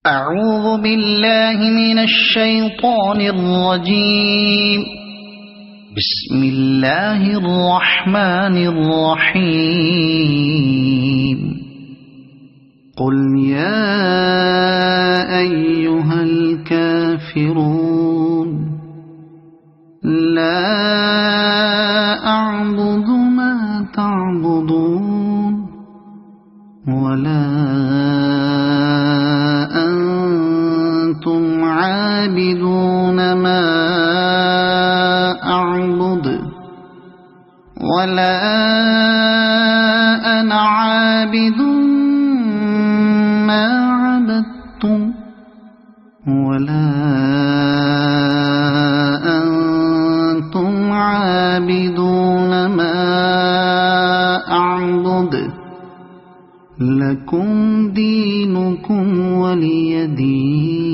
أعوذ بالله من الشيطان الرجيم بسم الله الرحمن الرحيم قل يا أيها الكافرون لا أعبد ما تعبدون ولا أنتم عابدون ما أعبد ولا أنا عابد ما عبدتم ولا أنتم عابدون ما أعبد لكم دينكم ولي دين